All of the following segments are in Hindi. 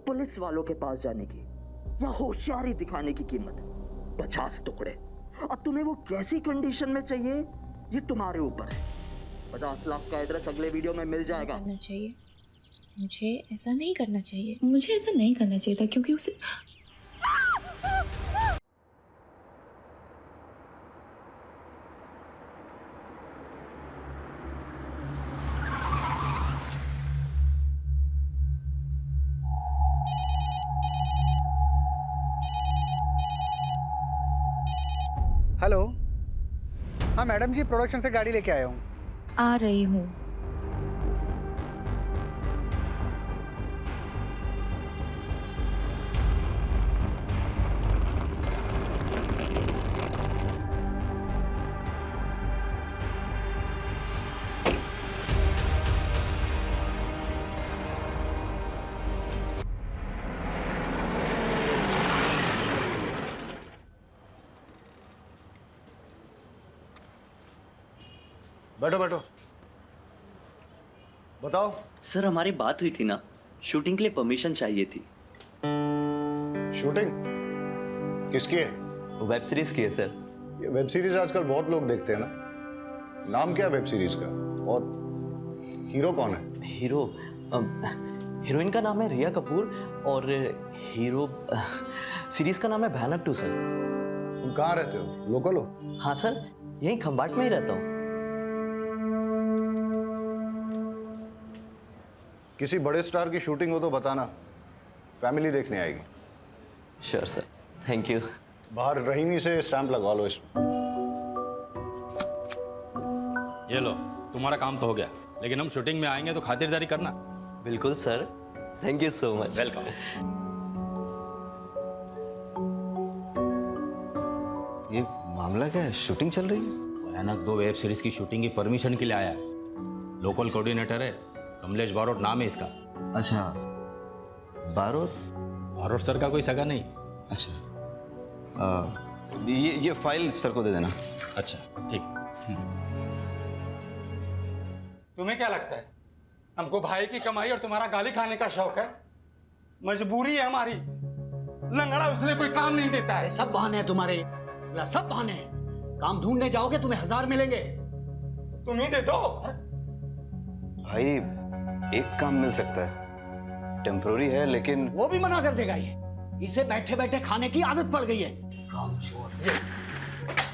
पुलिस वालों के पास जाने की या होशियारी दिखाने की कीमत 50 टुकड़े। अब तुम्हें वो कैसी कंडीशन में चाहिए ये तुम्हारे ऊपर है। 50 लाख का एड्रेस अगले वीडियो में मिल जाएगा। करना चाहिए, मुझे ऐसा नहीं करना चाहिए, मुझे ऐसा नहीं करना चाहिए था क्योंकि उसे हेलो। हाँ मैडम जी, प्रोडक्शन से गाड़ी लेके आया हूँ। आ रही हूँ। बैठो बैठो, बताओ। सर हमारी बात हुई थी ना, शूटिंग के लिए परमिशन चाहिए थी। शूटिंग किसकी है? वेब सीरीज की है सर। ये वेब सीरीज आजकल बहुत लोग देखते हैं ना। नाम क्या है वेब सीरीज का और हीरो कौन है? हीरोइन का नाम है रिया कपूर और हीरो सीरीज का नाम है भयानक 2 सर। तुम कहाँ रहते हो? लोकल हो? हाँ सर, यहीं खंबाट में ही रहता हूँ। किसी बड़े स्टार की शूटिंग हो तो बताना, फैमिली देखने आएगी। Sure sir, thank you. बाहर रहीमी से स्टैंप लगवा लो इसमें। ये लो, तुम्हारा काम तो हो गया, लेकिन हम शूटिंग में आएंगे तो खातिरदारी करना। बिल्कुल sir, thank you so much. Welcome. ये मामला क्या है? शूटिंग चल रही है? भयानक 2 वेब सीरीज की शूटिंग की परमिशन के लिए आया है। लोकल कोऑर्डिनेटर है, कमलेश बारोट नाम है इसका। अच्छा, बारोट? बारोट सर का कोई सगा नहीं। अच्छा, ये फाइल सर को दे देना। अच्छा ठीक। तुम्हें क्या लगता है हमको भाई की कमाई और तुम्हारा गाली खाने का शौक है? मजबूरी है हमारी। लंगड़ा उसने कोई काम नहीं देता है। सब बहाने हैं तुम्हारे, सब बहाने हैं। काम ढूंढने जाओगे तुम्हें 1000 मिलेंगे। तुम ही दे दो। भाई एक काम मिल सकता है, टेम्पररी है, लेकिन वो भी मना कर देगा। ये इसे बैठे बैठे खाने की आदत पड़ गई है। काम छोड़।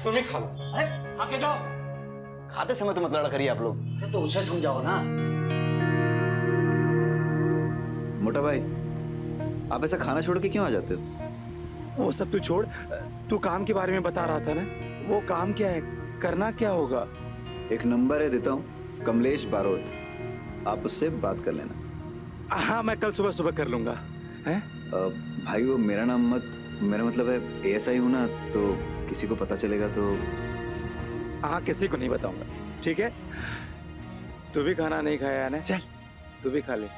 तुम ही खा लो। अरे आके जाओ। खाते समय तो मत लड़ा करिए आप लोग। तो उसे समझाओ ना। मोटा भाई, आप ऐसा खाना छोड़ के क्यों आ जाते हो? वो सब तू छोड़, तू काम के बारे में बता रहा था ना। वो काम क्या है, करना क्या होगा? एक नंबर है, देता हूँ, कमलेश बारोट, आप उससे बात कर लेना। हाँ, मैं कल सुबह सुबह कर लूंगा। हैं? भाई वो मेरा नाम मत, मेरा मतलब है ASI हूँ ना, तो किसी को पता चलेगा तो। हाँ, किसी को नहीं बताऊंगा, ठीक है? तू भी खाना नहीं खाया है ना? चल तू भी खा ले।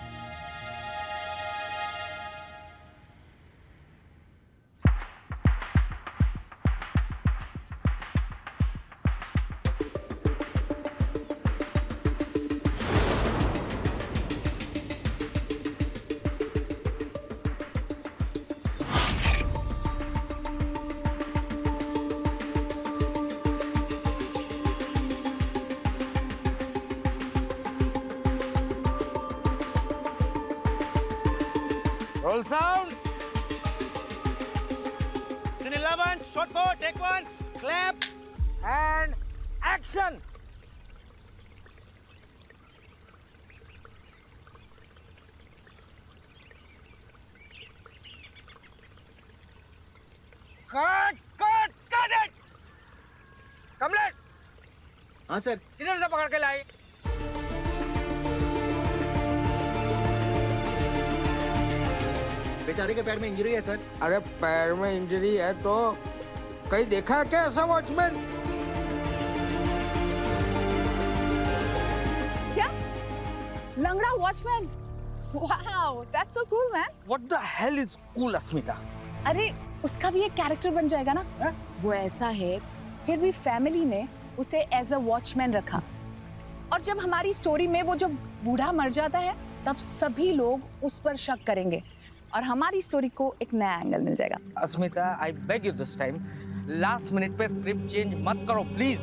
Roll sound. Scene 11, shot 4, take 1, clap, and action. Cut it. Complete. हाँ सर। किधर से पकड़ के लाई? बेचारे के पैर में इंजरी है सर। अरे पैर में इंजरी है तो कहीं देखा है क्या ऐसा वॉचमैन? क्या? लंगड़ा watchman? Wow, that's so cool, man. What the hell is cool, अस्मिता? अरे उसका भी एक कैरेक्टर बन जाएगा ना? वो ऐसा है, फिर भी फैमिली ने उसे एज अ वॉचमैन रखा, और जब हमारी स्टोरी में वो जो बूढ़ा मर जाता है तब सभी लोग उस पर शक करेंगे और हमारी स्टोरी को एक नया एंगल मिल जाएगा। Asmita, I beg you this time, last minute पे स्क्रिप्ट चेंज मत करो प्लीज।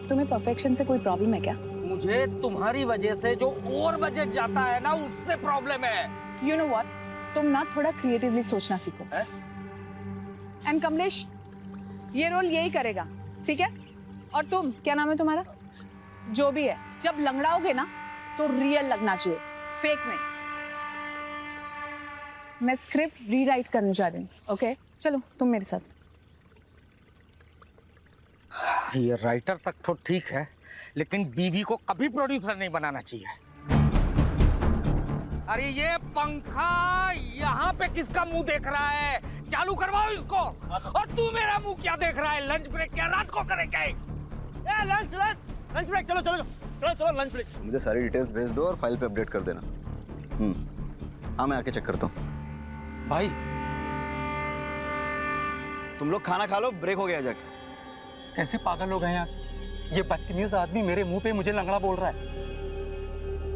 तुम्हें परफेक्शन से कोई प्रॉब्लम है क्या? मुझे तुम्हारी वजह से जो ओवर बजट जाता है ना, उससे प्रॉब्लम है। यू नो व्हाट, तुम ना थोड़ा क्रिएटिवली सोचना सीखो। एंड कमलेश, ये रोल यही करेगा, ठीक है? और तुम, क्या नाम है तुम्हारा? जो भी है, जब लंगड़ाओगे ना तो रियल लगना चाहिए, फेक नहीं। मैं स्क्रिप्ट रीराइट करने जा रही हूँ, ओके? चलो तुम मेरे साथ। ये राइटर तक तो ठीक है, लेकिन बीवी को कभी प्रोड्यूसर नहीं बनाना चाहिए। अरे ये पंखा यहाँ पे किसका मुंह देख रहा है? चालू करवाओ इसको। और तू मेरा मुंह क्या देख रहा है? लंच ब्रेक क्या रात को करेंगे? लंच लंच ब्रेक, चलो चलो चलो चलो लंच ब्रेक। मुझे सारी डिटेल्स भेज दो और फाइल पे अपडेट कर देना। हाँ, मैं आके चेक करता हूँ। भाई तुम लोग खाना खा लो, ब्रेक हो गया जाके। कैसे पागल हो गए आप? ये बदतमीज आदमी मेरे मुंह पे मुझे लंगड़ा बोल रहा है।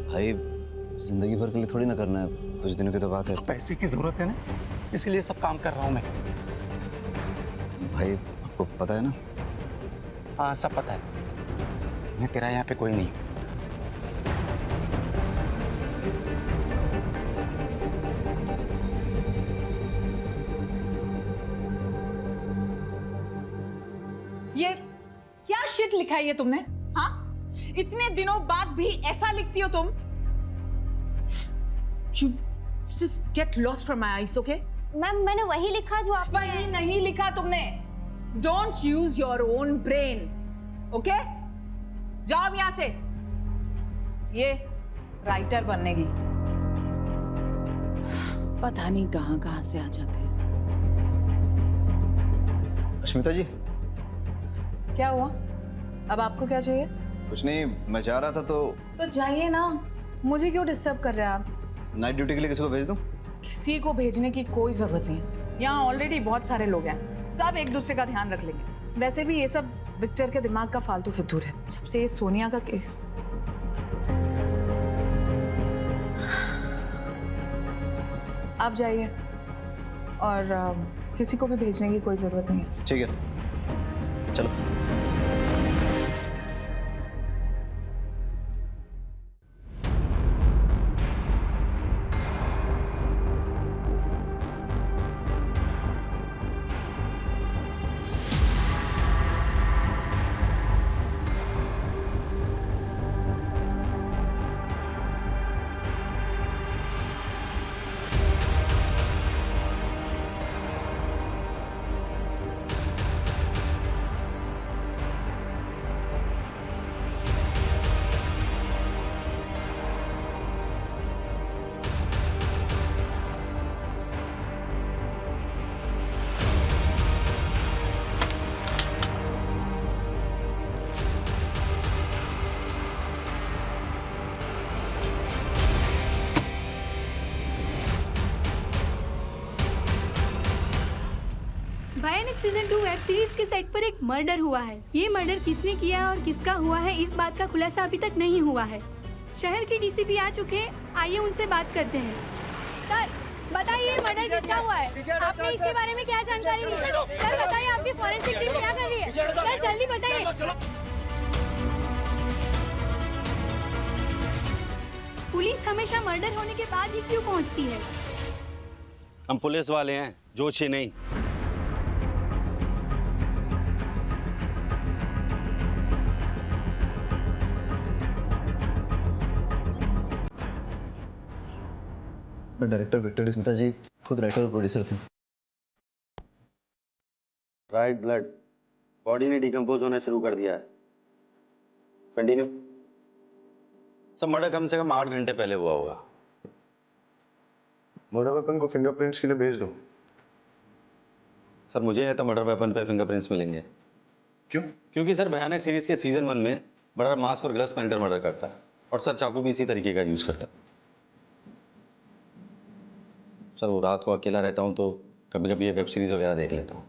भाई जिंदगी भर के लिए थोड़ी ना करना है, कुछ दिनों की तो बात है। पैसे की जरूरत है ना, इसीलिए सब काम कर रहा हूँ मैं। भाई आपको पता है ना? हाँ सब पता है, मैं तेरा यहाँ पे कोई नहीं। ये क्या शिट लिखा है ये तुमने? हाँ, इतने दिनों बाद भी ऐसा लिखती हो तुम? You just get lost from my eyes, okay? Ma'am, मैंने वही लिखा जो आप वही नहीं लिखा तुमने। Don't use your own brain, okay? जाओ यहाँ से। ये राइटर बनने की पता नहीं कहाँ से आ जाते हैं। अस्मिता जी, क्या हुआ? अब आपको क्या चाहिए? कुछ नहीं, मैं जा रहा था तो जाइए ना, मुझे क्यों डिस्टर्ब कर रहे हैं आप? नाइट ड्यूटी के लिए किसी को भेज दूं? किसी को भेजने की कोई जरूरत नहीं है। यहाँ ऑलरेडी बहुत सारे लोग हैं, सब एक दूसरे का ध्यान रख लेंगे। वैसे भी ये सब विक्टर के दिमाग का फालतू फितूर है, जब से ये सोनिया का केस। आप जाइए, और किसी को भी भेजने की कोई जरूरत नहीं है। ठीक है, चलो। भयानक सीजन 2 वेब सीरीज के सेट पर एक मर्डर हुआ है। ये मर्डर किसने किया और किसका हुआ है, इस बात का खुलासा अभी तक नहीं हुआ है। शहर के डीसीपी आ चुके हैं, आइए उनसे बात करते हैं। सर बताइए, मर्डर किसका हुआ है? आपने इसके बारे में क्या जानकारी ली? सर बताइए, आपकी फॉरेंसिक टीम क्या कर रही है? सर जल्दी बताइए। पुलिस हमेशा मर्डर होने के बाद ही क्यों पहुंचती है? हम पुलिस वाले हैं, जोशी नहीं। मैं डायरेक्टर विक्टर स्मिता जी, खुद राइटर और प्रोड्यूसर थे। राइट ब्लड, बॉडी ने डिकम्पोज होना शुरू कर दिया है। कंटिन्यू। सब मर्डर कम से कम 8 घंटे पहले हुआ होगा। मर्डर वेपन को फिंगरप्रिंट्स के लिए भेज दो। सर मुझे नहीं लगता मर्डर वेपन पे फिंगरप्रिंट्स मिलेंगे। क्यों? क्योंकि सर भयानक सीरीज के सीजन 1 में मर्डर मास्क और ग्लव्स पहनकर मर्डर करता है, और सर चाकू भी इसी तरीके का यूज करता है। सर वो रात को अकेला रहता हूँ तो कभी कभी ये वेब सीरीज वगैरह देख लेता हूँ।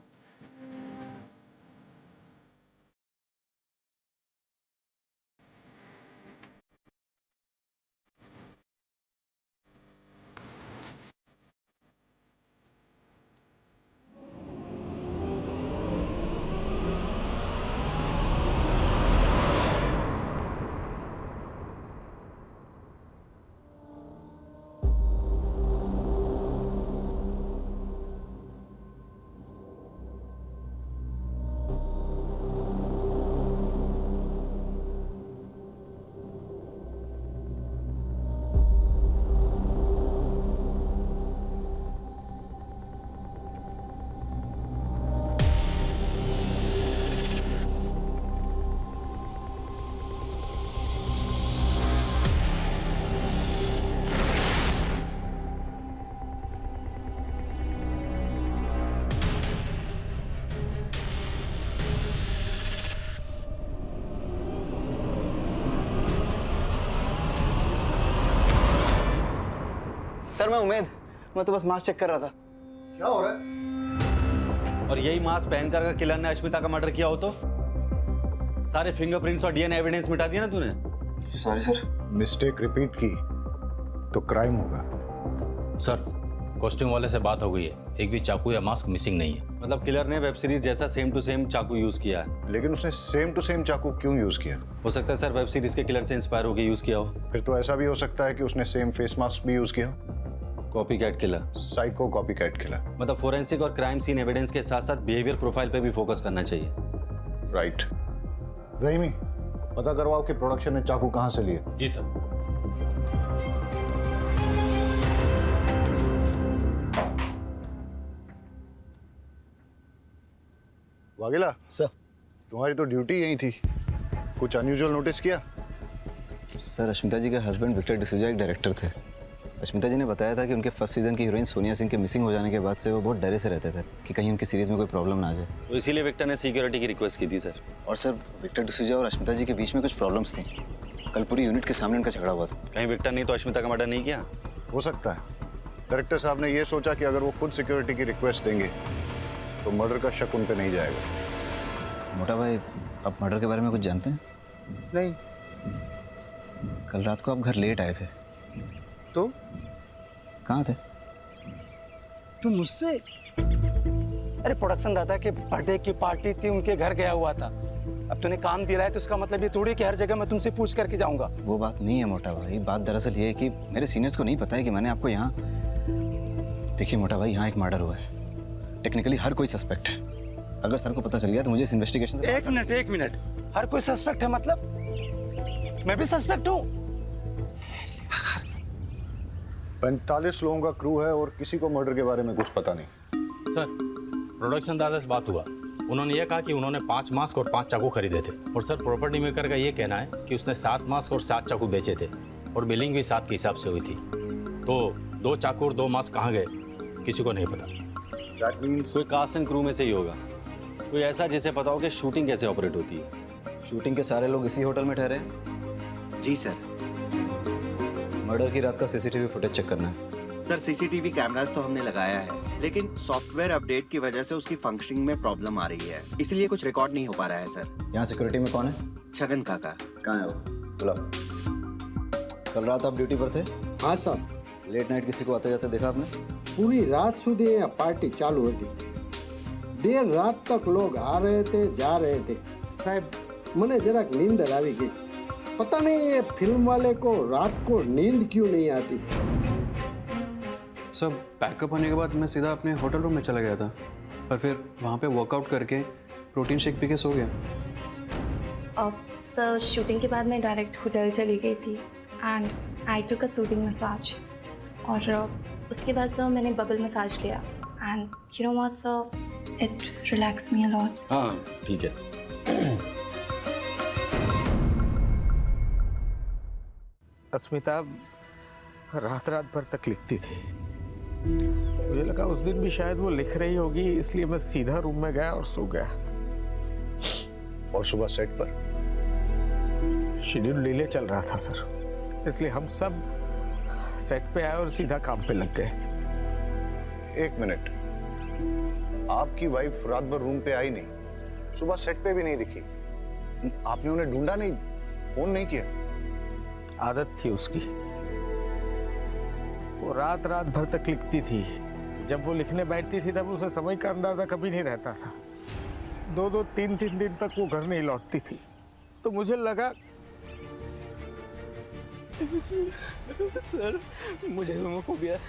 सर मैं उमेद, मैं तो बस मास्क चेक कर रहा था। क्या हो रहा है? और यही मास्क पहनकर अगर किलर ने अश्मिता का मर्डर किया हो तो सारे फिंगरप्रिंट्स और डीएनए एविडेंस मिटा दिया ना तूने। Sorry sir. मिस्टेक रिपीट की तो क्राइम होगा। सर कॉस्ट्यूम वाले से बात हो गई है, एक भी चाकू या मास्क मिसिंग नहीं है। मतलब किलर ने वेब सीरीज जैसा सेम टू सेम चाकू यूज किया है। लेकिन उसने सेम टू सेम चाकू क्यों यूज किया? हो सकता है सर वेब सीरीज के किलर से इंस्पायर होकर यूज किया हो। फिर तो ऐसा भी हो सकता है कि उसने सेम फेस मास्क भी यूज किया हो। Copy cat killer, psycho copy cat killer. मतलब फोरेंसिक और क्राइम सीन एविडेंस के साथ साथ बिहेवियर प्रोफाइल पे भी फोकस करना चाहिए। राइट। रहीमी, पता करवाओ कि प्रोडक्शन ने चाकू कहां से लिए। जी सर। वागेला सर। तुम्हारी तो ड्यूटी यही थी, कुछ अनयूजुअल नोटिस किया? सर अश्मिता जी के हस्बैंड विक्टर डिसूजा एक डायरेक्टर थे। अश्मिता जी ने बताया था कि उनके फर्स्ट सीजन की हीरोइन सोनिया सिंह के मिसिंग हो जाने के बाद से वो बहुत डरे से रहते थे कि कहीं उनकी सीरीज में कोई प्रॉब्लम ना आ जाए। तो इसीलिए विक्टर ने सिक्योरिटी की रिक्वेस्ट की थी सर। और सर विक्टर डिसूजा और अश्मिता जी के बीच में कुछ प्रॉब्लम्स थी। कल पूरी यूनिट के सामने उनका झगड़ा हुआ था। कहीं विक्टर नहीं तो अश्मिता का मर्डर नहीं किया? हो सकता है डायरेक्टर साहब ने ये सोचा कि अगर वो खुद सिक्योरिटी की रिक्वेस्ट देंगे तो मर्डर का शक उन पे नहीं जाएगा। मोटा भाई, आप मर्डर के बारे में कुछ जानते हैं? नहीं। कल रात को आप घर लेट आए थे। तो कहाँ थे? तू मुझसे? अरे प्रोडक्शन दादा के बर्थडे की पार्टी थी, उनके घर गया हुआ था। अब तूने काम दिया है तो इसका मतलब ये थोड़ी कि हर जगह मैं तुमसे पूछ करके जाऊंगा। वो बात नहीं है मोटा भाई, बात दरअसल ये है कि मेरे सीनियर्स को नहीं पता है कि मैंने आपको यहाँ। देखिए मोटा भाई, यहाँ एक मर्डर हुआ है। टेक्निकली हर कोई सस्पेक्ट है। अगर सर को पता चल गया तो मुझे इस इन्वेस्टिगेशन से। एक मिनट, हर कोई सस्पेक्ट है मतलब? मैं भी सस्पेक्ट हूँ? 45 लोगों का क्रू है और किसी को मर्डर के बारे में कुछ पता नहीं। सर प्रोडक्शन दादा से बात हुआ, उन्होंने ये कहा कि उन्होंने 5 मास्क और 5 चाकू खरीदे थे। और सर प्रॉपर्टी मेकर का ये कहना है कि उसने 7 मास्क और 7 चाकू बेचे थे और बिलिंग भी 7 के हिसाब से हुई थी। तो 2 चाकू और 2 मास्क कहाँ गए किसी को नहीं पता। That means कोई कास्ट एंड क्रू में से ही होगा, कोई ऐसा जिसे पता हो कि शूटिंग कैसे ऑपरेट होती है। शूटिंग के सारे लोग इसी होटल में ठहरे हैं? जी सर। मर्डर की रात का सीसीटीवी फुटेज चेक करना है। सर सीसीटीवी कैमरास तो हमने लगाया है, लेकिन सॉफ्टवेयर अपडेट की वजह से उसकी फंक्शनिंग में प्रॉब्लम आ रही है, इसलिए कुछ रिकॉर्ड नहीं हो पा रहा है सर। यहाँ सिक्योरिटी में कौन है? छगन काका। कहाँ है वो? बुलाओ। कल रात आप ड्यूटी पर थे? हाँ सर। लेट नाइट किसी को आते जाते देखा आपने? पूरी रात સુધી यहाँ पार्टी चालू होती, देर रात तक लोग आ रहे थे जा रहे थे। साहब मने જરાક नींदर આવી गई, पता नहीं ये फिल्म वाले को रात को नींद क्यों नहीं आती। सब पैकअप होने के बाद मैं सीधा अपने होटल रूम में चला गया था, पर फिर वहाँ पे वर्कआउट करके प्रोटीन शेक पी के सो गया। अब सर शूटिंग के बाद मैं डायरेक्ट होटल चली गई थी and I took a soothing massage. और उसके बाद सर मैंने बबल मसाज लिया and you know what sir, it relax me a lot. हाँ ठीक है। अस्मिता रात भर तक लिखती थी। मुझे लगा उस दिन भी शायद वो लिख रही होगी, इसलिए मैं सीधा रूम में गया और सो गया। और सुबह सेट पर शेड्यूल डिले चल रहा था सर, इसलिए हम सब सेट पे आए और सीधा काम पे लग गए। 1 मिनट, आपकी वाइफ रात भर रूम पे आई नहीं, सुबह सेट पे भी नहीं दिखी, आपने उन्हें ढूंढा नहीं, फोन नहीं किया? आदत थी उसकी, वो रात भर तक लिखती थी। जब वो लिखने बैठती थी तब उसे समय का अंदाजा कभी नहीं रहता था। 2-2, 3-3 दिन तक वो घर नहीं लौटती थी। तो मुझे लगा सर मुझे होमोफोबिया है,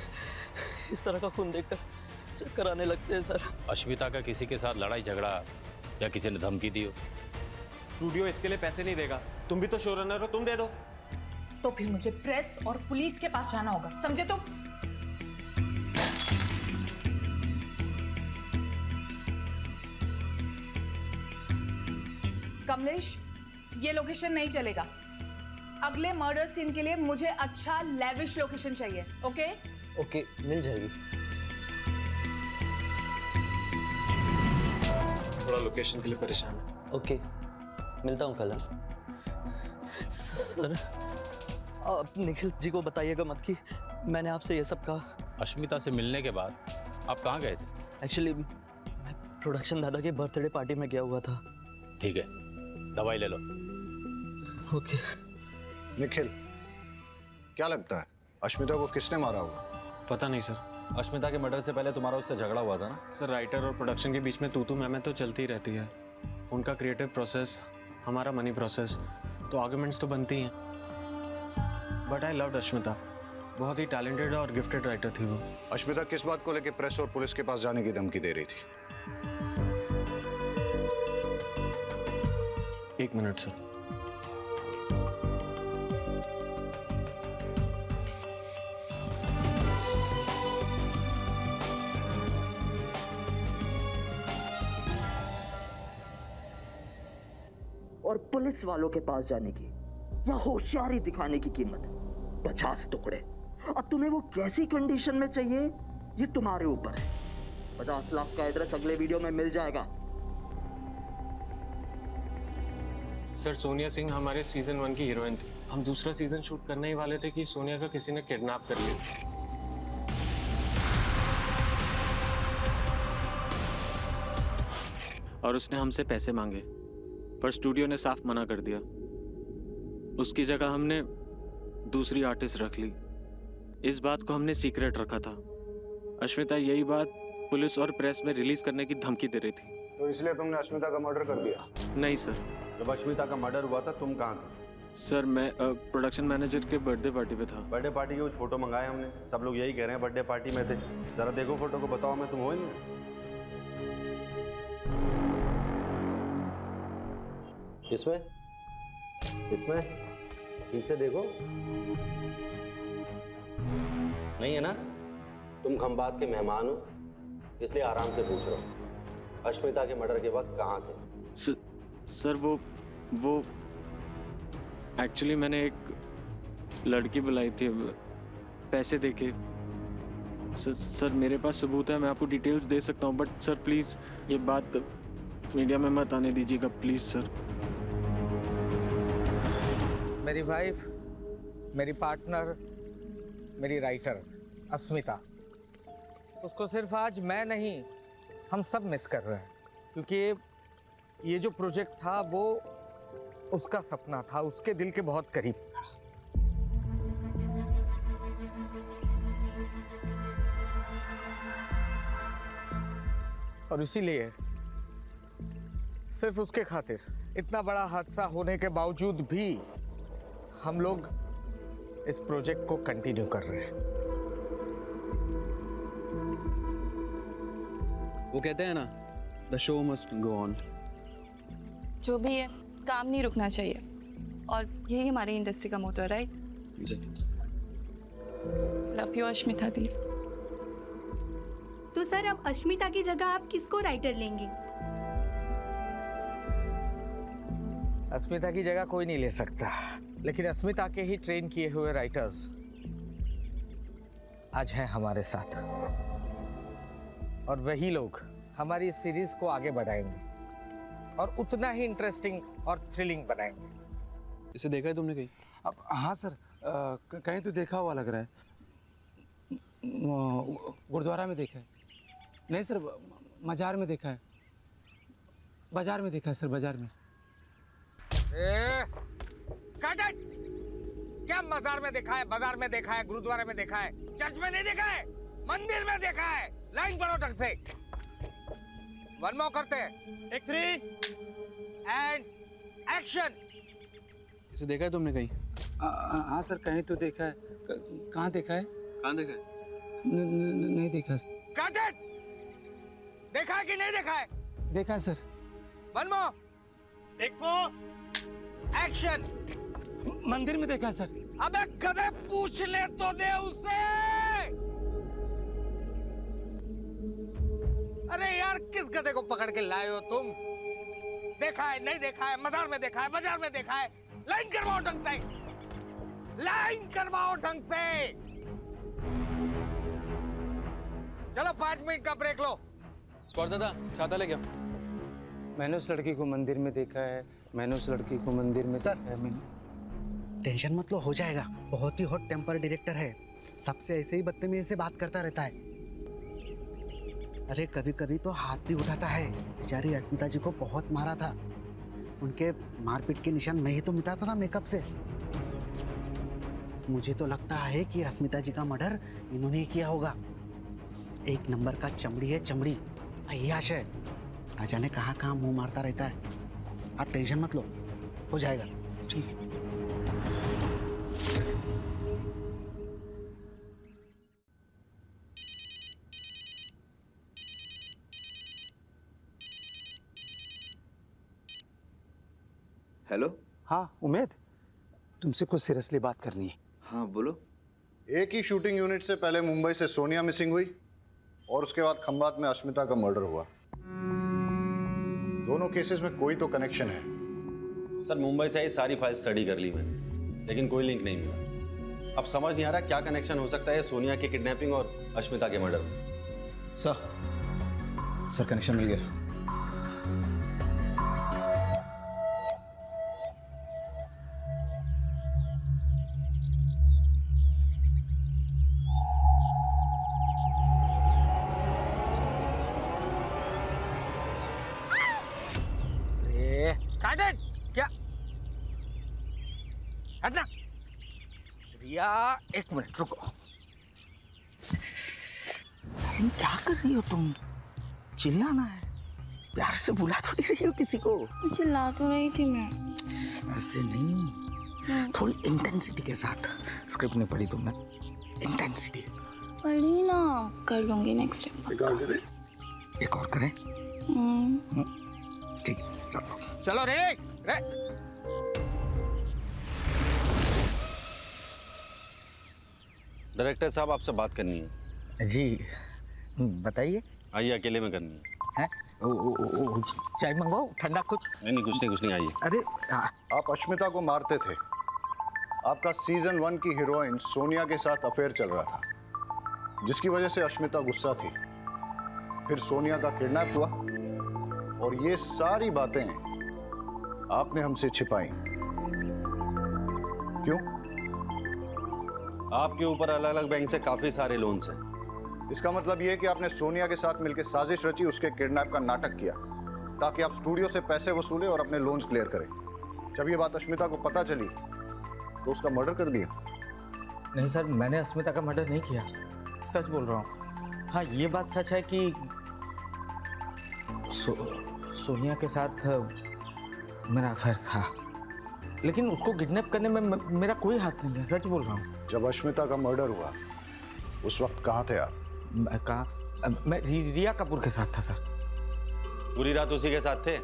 इस तरह का खून देखकर चक्कर आने लगते हैं सर। अश्मिता का किसी के साथ लड़ाई झगड़ा या किसी ने धमकी दी हो? स्टूडियो इसके लिए पैसे नहीं देगा, तुम भी तो शो रनर हो, तुम दे दो। तो फिर मुझे प्रेस और पुलिस के पास जाना होगा, समझे? तो कमलेश, ये लोकेशन नहीं चलेगा। अगले मर्डर सीन के लिए मुझे अच्छा लेविश लोकेशन चाहिए। ओके? ओके, मिल जाएगी। थोड़ा लोकेशन के लिए परेशान है। ओके, मिलता हूँ कल। सर आप निखिल जी को बताइएगा मत कि मैंने आपसे ये सब कहा। अश्मिता से मिलने के बाद आप कहाँ गए थे? एक्चुअली मैं प्रोडक्शन दादा के बर्थडे पार्टी में गया हुआ था। ठीक है, दवाई ले लो। ओके। निखिल, क्या लगता है अश्मिता को किसने मारा होगा? पता नहीं सर। अश्मिता के मर्डर से पहले तुम्हारा उससे झगड़ा हुआ था ना? सर, राइटर और प्रोडक्शन के बीच में तू मैं तो चलती ही रहती है। उनका क्रिएटिव प्रोसेस, हमारा मनी प्रोसेस, तो आर्गुमेंट्स तो बनती हैं। But I loved Ashmita. बहुत ही टैलेंटेड और गिफ्टेड राइटर थी वो। अश्मिता किस बात को लेकर प्रेस और पुलिस के पास जाने की धमकी दे रही थी? 1 मिनट सर। और पुलिस वालों के पास जाने की या होशियारी दिखाने की कीमत 50 टुकड़े। अब तुम्हें वो कैसी कंडीशन में चाहिए ये तुम्हारे ऊपर है। 50 लाख का एड्रेस अगले वीडियो में मिल जाएगा। सर, सोनिया सिंह हमारे सीजन 1 की हीरोइन थी। हम दूसरा सीजन शूट करने ही वाले थे कि सोनिया का किसी ने किडनैप कर लिया। और उसने हमसे पैसे मांगे, पर स्टूडियो ने साफ मना कर दिया। उसकी जगह हमने दूसरी आर्टिस्ट रख ली। इस बात को हमने सीक्रेट रखा था। अश्मिता यही बात पुलिस और प्रेस में रिलीज करने की धमकी दे रही थी। तो इसलिए तुमने अश्मिता का मर्डर कर दिया? नहीं सर। जब अश्मिता का मर्डर हुआ था तुम कहाँ थे? सर, मैं प्रोडक्शन मैनेजर के बर्थडे पार्टी पे था। बर्थडे पार्टी के कुछ फोटो मंगाए हमने, सब लोग यही कह रहे हैं बर्थडे पार्टी में थे। जरा देखो फोटो को, बताओ मैं तुम हो ही नहीं। इसमें ठीक से देखो, नहीं है ना? तुम खंबात के मेहमान हो, इसलिए आराम से पूछ रहा हूँ। अश्मिता के मर्डर के वक्त कहाँ थे? सर वो एक्चुअली मैंने एक लड़की बुलाई थी पैसे देके। सर मेरे पास सबूत है, मैं आपको डिटेल्स दे सकता हूँ, बट सर प्लीज़ ये बात मीडिया में मत आने दीजिएगा, प्लीज़ सर। मेरी वाइफ, मेरी पार्टनर, मेरी राइटर अस्मिता, उसको सिर्फ आज मैं नहीं हम सब मिस कर रहे हैं, क्योंकि ये जो प्रोजेक्ट था वो उसका सपना था, उसके दिल के बहुत करीब था। और इसीलिए सिर्फ उसके खातिर इतना बड़ा हादसा होने के बावजूद भी हम लोग इस प्रोजेक्ट को कंटिन्यू कर रहे हैं। वो कहते हैं ना, the show must go on. जो भी है, काम नहीं रुकना चाहिए, और यही हमारी इंडस्ट्री का मोटो है, राइट? लव यू अश्मिता दी। तो सर, अब अश्मिता की जगह आप किसको राइटर लेंगे? अस्मिता की जगह कोई नहीं ले सकता, लेकिन अस्मिता के ही ट्रेन किए हुए राइटर्स आज हैं हमारे साथ, और वही लोग हमारी इस सीरीज को आगे बढ़ाएंगे और उतना ही इंटरेस्टिंग और थ्रिलिंग बनाएंगे। इसे देखा है तुमने कहीं? अब हाँ सर, कहीं तो देखा हुआ लग रहा है। गुरुद्वारा में देखा है। नहीं सर, मजार में देखा है। बाजार में देखा है सर, बाजार में। Cut it! क्या मजार में देखा है, बाजार में देखा है, गुरुद्वारा में देखा है, चर्च में नहीं देखा है, मंदिर में देखा है। लाइन पढ़ो ढंग से। वन मोर करते हैं। एक 3 एंड एक्शन। इसे देखा है तुमने कहीं? हाँ सर, कहीं तो देखा है। कहाँ देखा है? कहाँ देखा है? नहीं देखा। Cut it! देखा है कि नहीं देखा है? देखा है sir. One more. Take 4 action. मंदिर में देखा है सर। अबे गधे, पूछ ले तो दे उससे। अरे यार, किस गधे को पकड़ के लाए हो तुम? देखा है, नहीं देखा है, मजार में देखा है, बाजार में देखा है। लाइन करवाओ ढंग से, लाइन करवाओ ढंग से। चलो 5 मिनट का ब्रेक लो। स्पॉट दादा, छाता ले गया। मैंने उस लड़की को मंदिर में देखा है। मैंने उस लड़की को मंदिर में सर, देखा है। टेंशन मत लो, हो जाएगा। बहुत ही हॉट टेम्पर डायरेक्टर है। सबसे ऐसे ही बदतमीजी से बात करता रहता है। अरे कभी कभी तो हाथ भी उठाता है। बेचारी अस्मिता जी को बहुत मारा था, उनके मारपीट के निशान मैं ही तो मिटाता था मेकअप से। मुझे तो लगता है कि अस्मिता जी का मर्डर इन्होंने ही किया होगा। एक नंबर का चमड़ी है, चमड़ी अय्याश है, ना जाने कहाँ कहाँ मुंह मारता रहता है। आप टेंशन मत लो, हो जाएगा। ठीक है। हेलो। हाँ उमेद, तुमसे कुछ सीरियसली बात करनी है। हाँ बोलो। एक ही शूटिंग यूनिट से पहले मुंबई से सोनिया मिसिंग हुई और उसके बाद खंबात में अश्मिता का मर्डर हुआ। दोनों केसेस में कोई तो कनेक्शन है। सर मुंबई से ही सारी फाइल स्टडी कर ली मैंने, लेकिन कोई लिंक नहीं मिला। अब समझ नहीं आ रहा क्या कनेक्शन हो सकता है सोनिया की किडनैपिंग और अश्मिता के मर्डर में। सर कनेक्शन मिल गया। क्या हटना। रिया एक मिनट रुको। लेकिन क्या कर रही हो तुम? चिल्लाना है, प्यार से बुला थोड़ी रही हो किसी को। चिल्ला तो रही थी मैं। ऐसे नहीं, थोड़ी इंटेंसिटी के साथ। स्क्रिप्ट नहीं पढ़ी तुमने? इंटेंसिटी पढ़ी ना, कर लूंगी नेक्स्ट टाइम। एक और करें? एक और करें? ठीक है चलो चलो रे रे। डायरेक्टर साहब आपसे बात करनी है। जी बताइए। आइए, अकेले में करनी है। चाय मंगवाओ, ठंडा कुछ? नहीं कुछ नहीं आइए। अरे आप अश्मिता को मारते थे। आपका सीजन 1 की हीरोइन सोनिया के साथ अफेयर चल रहा था, जिसकी वजह से अश्मिता गुस्सा थी। फिर सोनिया का किडनैप हुआ और ये सारी बातें आपने हमसे छिपाई। क्यों? आपके ऊपर अलग अलग बैंक से काफी सारे लोन्स हैं। इसका मतलब ये है कि आपने सोनिया के साथ मिलकर साजिश रची, उसके किडनैप का नाटक किया ताकि आप स्टूडियो से पैसे वसूले और अपने लोन्स क्लियर करें। जब ये बात अश्मिता को पता चली तो उसका मर्डर कर दिया। नहीं सर, मैंने अस्मिता का मर्डर नहीं किया, सच बोल रहा हूँ। हाँ ये बात सच है कि सोनिया के साथ मेरा अफेयर था, लेकिन उसको किडनैप करने में मेरा कोई हाथ नहीं है, सच बोल रहा हूँ। जब अश्मिता का मर्डर हुआ उस वक्त कहाँ थे आप? मैं रिया कपूर के साथ था सर। पूरी रात उसी के साथ थे?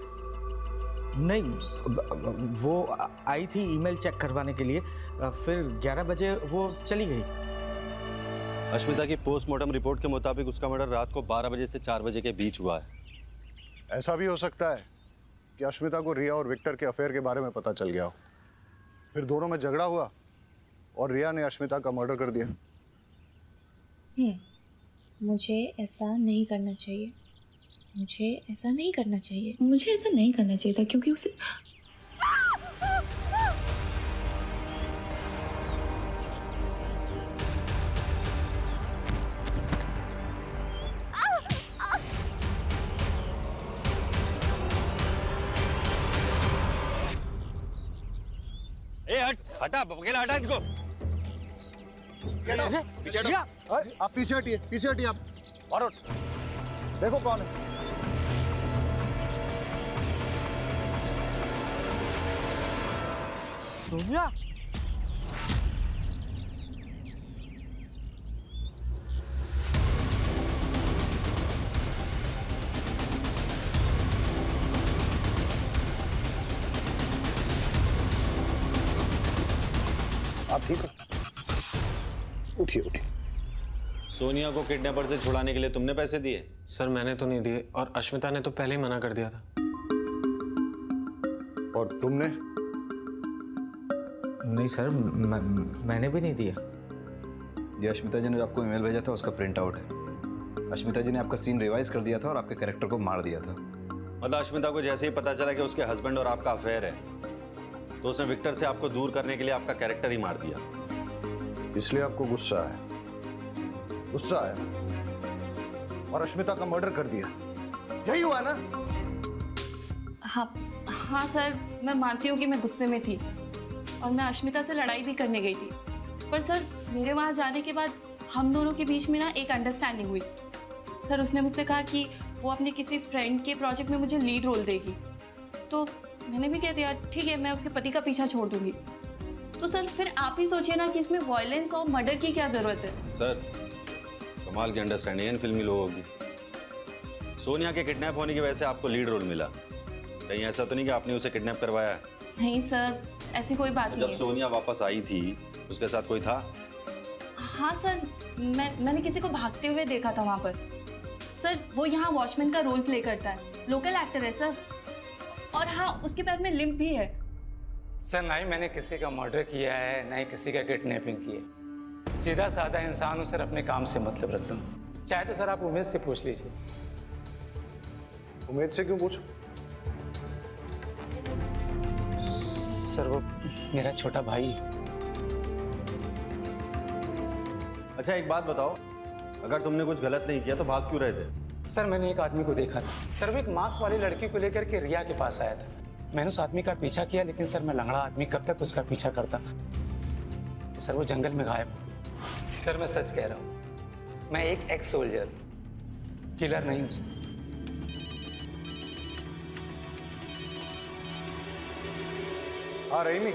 नहीं, वो आई थी ईमेल चेक करवाने के लिए, फिर 11 बजे वो चली गई। अश्मिता की पोस्टमार्टम रिपोर्ट के मुताबिक उसका मर्डर रात को 12 बजे से 4 बजे के बीच हुआ है। ऐसा भी हो सकता है कि अश्मिता को रिया और विक्टर के अफेयर के बारे में पता चल गया हो, फिर दोनों में झगड़ा हुआ और रिया ने अश्मिता का मर्डर कर दिया। मुझे ऐसा नहीं करना चाहिए, मुझे ऐसा नहीं करना चाहिए, मुझे ऐसा नहीं करना चाहिए था, क्योंकि उसे हटा, अकेला हटा इनको। पीछे हटो। आप पीछे हटिए, पीछे हटिए आप। और देखो कौन है। सोनिया? आप ठीक हो? उठिए उठिए। सोनिया को किडनैपर से छुड़ाने के लिए तुमने पैसे दिए? सर मैंने तो नहीं दिए, और अश्मिता ने तो पहले ही मना कर दिया था। और तुमने? नहीं सर, मैंने भी नहीं दिया। ये अश्मिता जी ने जो आपको ईमेल भेजा था उसका प्रिंट आउट है। अश्मिता जी ने आपका सीन रिवाइज कर दिया था और आपके कैरेक्टर को मार दिया था। मतलब अश्मिता को जैसे ही पता चला कि उसके हस्बैंड और आपका अफेयर है, तो उसने विक्टर से आपको दूर करने के लिए आपका कैरेक्टर ही मार दिया। इसलिए आपको गुस्सा है? गुस्सा आया और अश्मिता का मर्डर कर दिया। यही हुआ ना? हाँ हाँ सर, मैं मानती हूँ कि मैं गुस्से में थी और मैं अश्मिता से लड़ाई भी करने गई थी, पर सर मेरे वहाँ जाने के बाद हम दोनों के बीच में ना एक अंडरस्टैंडिंग हुई। सर उसने मुझसे कहा कि वो अपने किसी फ्रेंड के प्रोजेक्ट में मुझे लीड रोल देगी, तो मैंने भी कह दिया ठीक है, मैं उसके पति का पीछा छोड़ दूंगी। तो सर फिर आप ही सोचिए ना कि इसमें वायलेंस और मर्डर की क्या जरूरत है। सर कमाल की अंडरस्टैंडिंग है इन फिल्मी लोगों की। सोनिया के किडनैप होने की वजह से आपको लीड रोल मिला, कहीं ऐसा तो नहीं कि आपने उसे किडनैप करवाया है? नहीं सर, ऐसी कोई बात नहीं जब है। सोनिया वापस आई थी उसके साथ कोई था? हाँ सर, मैंने किसी को भागते हुए देखा था वहाँ पर। सर वो यहाँ वॉचमैन का रोल प्ले करता है, लोकल एक्टर है सर, और हाँ उसके पैर में लिम्प भी है। सर ना ही मैंने किसी का मर्डर किया है, ना ही किसी का किडनैपिंग की है। सीधा साधा इंसान हूँ सर, अपने काम से मतलब रखता हूँ। चाहे तो सर आप उमेद से पूछ लीजिए। उमेद से क्यों पूछो? सर वो मेरा छोटा भाई है। अच्छा एक बात बताओ, अगर तुमने कुछ गलत नहीं किया तो भाग क्यों रहे थे? सर मैंने एक आदमी को देखा था सर, वो एक मांस वाली लड़की को लेकर के रिया के पास आया था। मैंने उस आदमी का पीछा किया, लेकिन सर मैं लंगड़ा आदमी कब तक उसका पीछा करता। सर वो जंगल में गायब हो। सर मैं सच कह रहा हूँ, मैं एक एक्स सोल्जर, किलर नहीं हूँ सर। हाँ रहीमी,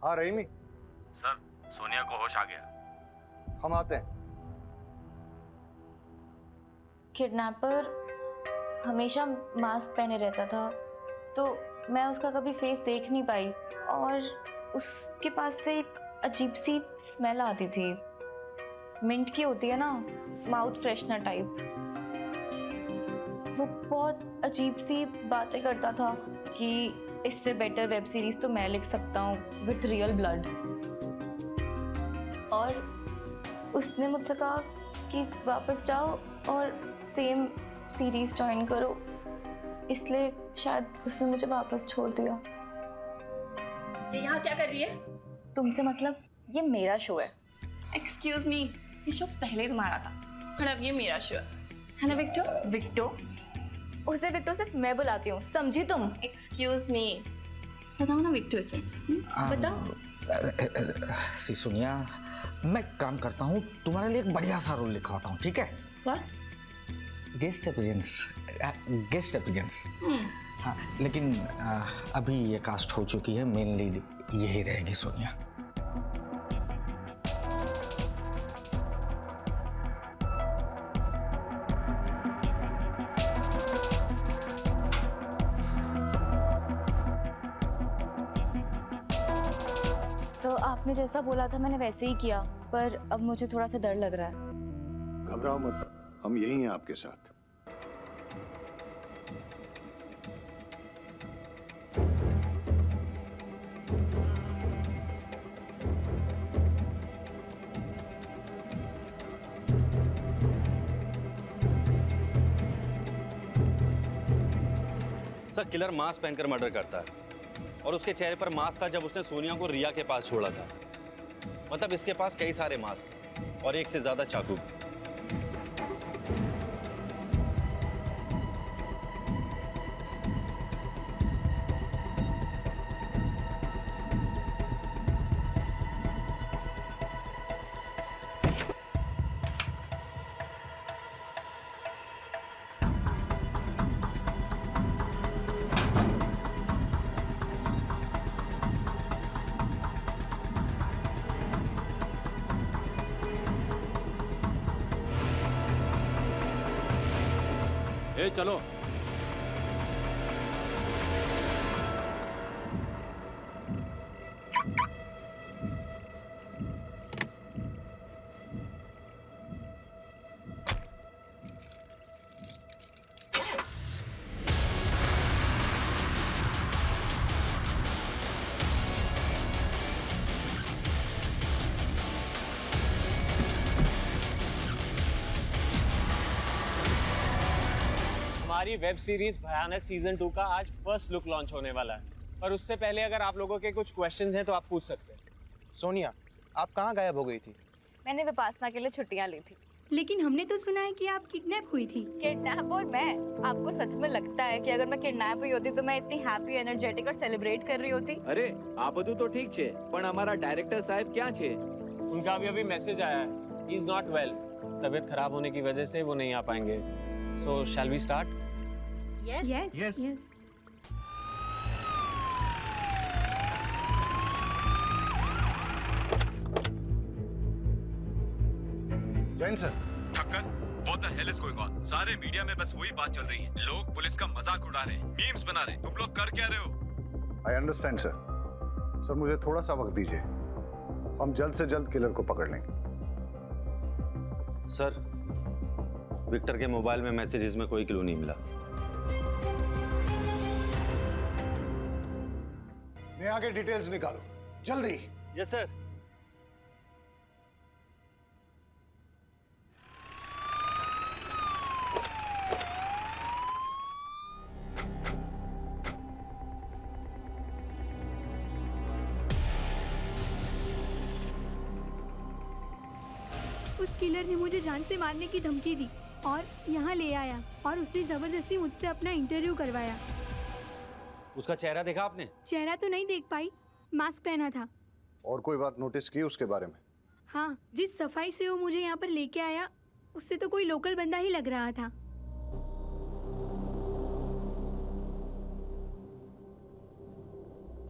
हाँ रहीमी। सर सोनिया को होश आ गया। हम आते हैं। किडनैपर हमेशा मास्क पहने रहता था, तो मैं उसका कभी फेस देख नहीं पाई, और उसके पास से एक अजीब सी स्मेल आती थी, मिंट की होती है ना, माउथ फ्रेशनर टाइप। वो बहुत अजीब सी बातें करता था कि इससे बेटर वेब सीरीज तो मैं लिख सकता हूँ विथ रियल ब्लड, और उसने मुझसे कहा कि वापस जाओ और सेम सीरीज ज्वाइन करो, इसलिए शायद उसने मुझे वापस छोड़ दिया। ये यहाँ क्या कर रही है? तुमसे मतलब? ये मेरा शो है। एक्सक्यूज मी, ये शो पहले तुम्हारा था, और अब ये मेरा शो है ना विक्टो? विक्टो? उसे विक्टो सिर्फ मैं बुलाती हूँ, समझी तुम? एक्सक्यूज मी, बताओ ना विक्टो से, बताओ। सी सोनिया, मैं काम करता हूँ, तुम्हारे लिए एक बढ़िया सा रोल लिखवाता हूँ, ठीक है? What? Guest appearance. हाँ, लेकिन अभी ये कास्ट हो चुकी है, मेन लीड यही रहेगी सोनिया। आपने जैसा बोला था मैंने वैसे ही किया, पर अब मुझे थोड़ा सा डर लग रहा है। घबराओ मत, हम यही हैं आपके साथ। सर किलर मास्क पहनकर मर्डर करता है, और उसके चेहरे पर मास्क था जब उसने सोनिया को रिया के पास छोड़ा था। मतलब इसके पास कई सारे मास्क और एक से ज्यादा चाकू। ए चलो। हमारी वेब सीरीज भयानक सीजन 2 का आज फर्स्ट लुक लॉन्च होने वाला है। पर उससे पहले अगर आप लोगों के कुछ क्वेश्चंस हैं तो आप पूछ सकते हैं। सोनिया, आप कहाँ गायब हो गई थी? मैंने विपासना के लिए छुट्टियां ली थी। लेकिन हमने तो सुना है कि आप किडनैप हुई थी। किडनैप? और मैं? आपको सच में लगता है कि अगर मैं किडनैप हुई होती तो मैं इतनी हैप्पी, एनर्जेटिक और सेलिब्रेट कर रही होती? अरे આ બધું તો ઠીક છે, પણ અમારા ડાયરેક્ટર साहब क्या છે? उनका अभी मैसेज आया है, ही इज नॉट वेल। तबीयत खराब होने की वजह से वो नहीं आ पाएंगे। So shall we start? Yes. Jain sir. Thakkar, what the hell is going on? सारे मीडिया में बस वही बात चल रही है। लोग पुलिस का मजाक उड़ा रहे हैं, मीम्स बना रहे हैं। तुम लोग कर क्या रहे हो? I understand sir. सर मुझे थोड़ा सा वक्त दीजिए, हम जल्द से जल्द किलर को पकड़ लेंगे। सर, विक्टर के मोबाइल में मैसेजेस में कोई क्लू नहीं मिला। नेहा के डिटेल्स निकालो जल्दी। Yes sir. उस किलर ने मुझे जान से मारने की धमकी दी और यहाँ ले आया और उसने जबरदस्ती मुझसे अपना इंटरव्यू करवाया। उसका चेहरा देखा आपने? चेहरा तो नहीं देख पाई, मास्क पहना था। और कोई बात नोटिस की उसके बारे में? हाँ, जिस सफाई से वो मुझे यहाँ पर लेके आया उससे तो कोई लोकल बंदा ही लग रहा था।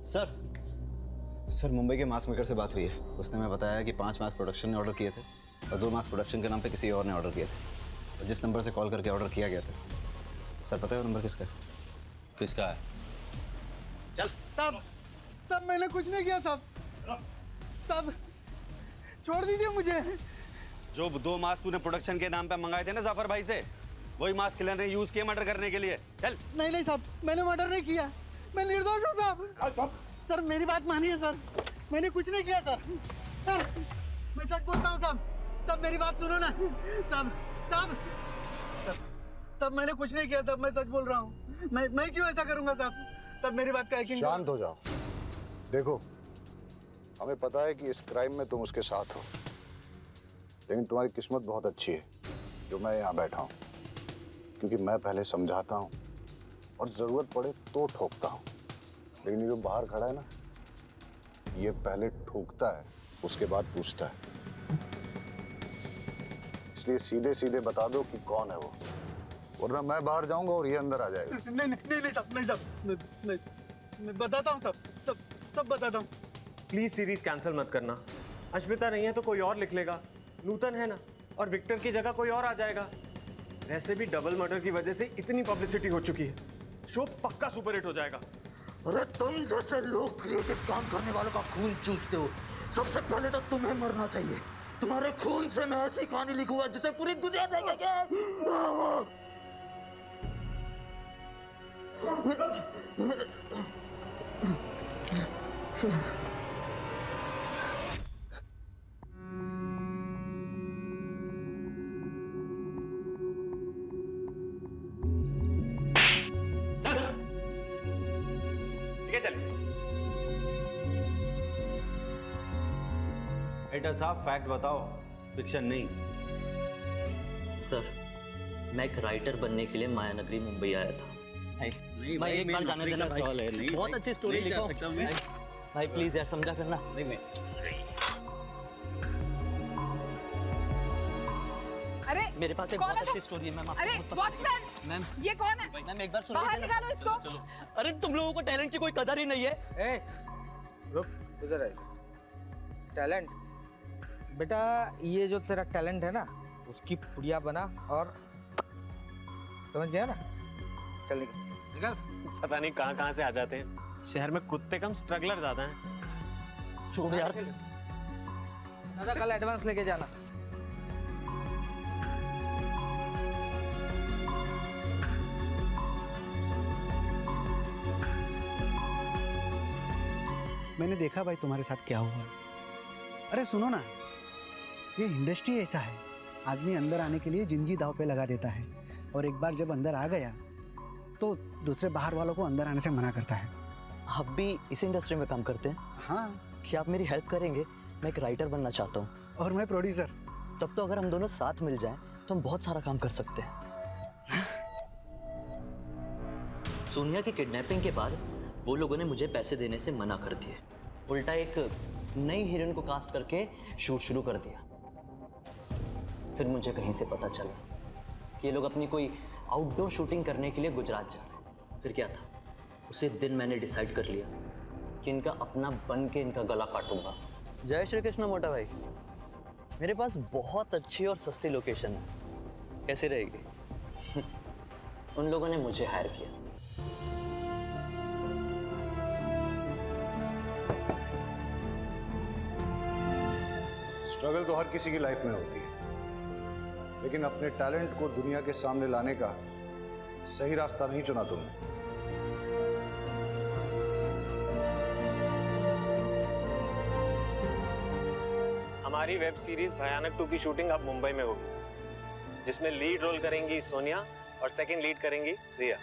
सर मुंबई के मास्क मेकर से बात हुई है। उसने मैं बताया कि 5 मास्क प्रोडक्शन ने ऑर्डर किए थे और 2 मास्क प्रोडक्शन के नाम पे किसी और ने ऑर्डर किए थे। और जिस नंबर से कॉल करके ऑर्डर किया गया था, सर पता है वो नंबर किसका है? किसका है? चल। सब मैंने कुछ नहीं किया सब छोड़ दीजिए मुझे। जो 2 मास्क तूने प्रोडक्शन के नाम पे मंगाए थे ना जाफर भाई से, वही मास्क किलर ने यूज किए मर्डर करने के लिए। चल। नहीं साहब, मैंने मर्डर नहीं किया, मैं निर्दोष हूँ साहब। सर मेरी बात मानिए सर, मैंने कुछ नहीं किया सर। मैं सच बोलता हूँ साहब, मेरी बात सुनो ना साहब, मैंने कुछ नहीं किया साहब, मैं सच बोल रहा हूँ। मैं क्यों ऐसा करूँगा साहब, मेरी बात का यकीन। शांत हो जाओ। देखो, हमें पता है कि इस क्राइम में तुम उसके साथ हो, लेकिन तुम्हारी किस्मत बहुत अच्छी है जो मैं यहाँ बैठा हूँ, क्योंकि मैं पहले समझाता हूँ और जरूरत पड़े तो ठोकता हूँ। लेकिन ये जो बाहर खड़ा है ना, ये पहले ठोकता है उसके बाद पूछता है। इसलिए सीधे सीधे बता दो कि कौन है वो, वरना मैं बाहर जाऊंगा और ये अंदर आ जाएगा। नहीं साहब, मैं बताता हूँ सब बताता हूँ। प्लीज सीरीज कैंसिल मत करना। अश्मिता नहीं है तो कोई और लिख लेगा, नूतन है ना, और विक्टर की जगह कोई और आ जाएगा। वैसे भी डबल मर्डर की वजह से इतनी पब्लिसिटी हो चुकी है, शो पक्का सुपरहिट हो जाएगा। अरे तुम जैसे लोग क्रिएटिव काम करने वालों का खून चूसते हो, सबसे पहले तो तुम्हें मरना चाहिए। तुम्हारे खून से मैं ऐसी कहानी लिखूंगा जिसे पूरी दुनिया देखेगी। एडिटर साहब, फैक्ट बताओ, फिक्शन नहीं। सर, मैं एक राइटर बनने के लिए मायानगरी मुंबई आया था। मैं एक बार जाने देना भाई, बहुत अच्छी स्टोरी लिखो भाई, प्लीज यार समझा करना। अरे मेरे पास एक बहुत अच्छी स्टोरी है मैम। अरे वॉचमैन, मैम ये कौन है? मैम एक बार सुनो, बाहर निकालो इसको। अरे तुम लोगों को टैलेंट की कोई कदर ही नहीं है। ए, रुक, इधर आ। टैलेंट बेटा, ये जो तेरा टैलेंट है ना, उसकी पुड़िया बना और समझ गया ना। चल निकल। पता नहीं कहाँ से आ जाते हैं। शहर में कुत्ते कम, स्ट्रगलर ज्यादा हैं। छोड़ यार। दादा कल एडवांस लेके जाना। मैंने देखा भाई तुम्हारे साथ क्या हुआ है। अरे सुनो ना, ये इंडस्ट्री ऐसा है, आदमी अंदर आने के लिए जिंदगी दांव पे लगा देता है, और एक बार जब अंदर आ गया तो दूसरे बाहर वालों को अंदर आने से मना करता है। आप भी इस इंडस्ट्री में काम करते हैं? हाँ। क्या आप मेरी हेल्प करेंगे? मैं एक राइटर बनना चाहता हूँ। और मैं प्रोड्यूसर। तब तो अगर हम दोनों साथ मिल जाएं तो हम बहुत सारा काम कर सकते हैं। सोनिया की किडनैपिंग के बाद वो लोगों ने मुझे पैसे देने से मना कर दिए। उल्टा एक नई हीरोइन को कास्ट करके शूट शुरू कर दिया। फिर मुझे कहीं से पता चला कि ये लोग अपनी कोई आउटडोर शूटिंग करने के लिए गुजरात जा रहे हैं। फिर क्या था, उसी दिन मैंने डिसाइड कर लिया कि इनका अपना बन के इनका गला काटूंगा। जय श्री कृष्ण मोटा भाई, मेरे पास बहुत अच्छी और सस्ती लोकेशन है, कैसी रहेगी? उन लोगों ने मुझे हायर किया। स्ट्रगल तो हर किसी की लाइफ में होती है, लेकिन अपने टैलेंट को दुनिया के सामने लाने का सही रास्ता नहीं चुना तुमने। हमारी वेब सीरीज भयानक 2 की शूटिंग अब मुंबई में होगी, जिसमें लीड रोल करेंगी सोनिया और सेकंड लीड करेंगी रिया।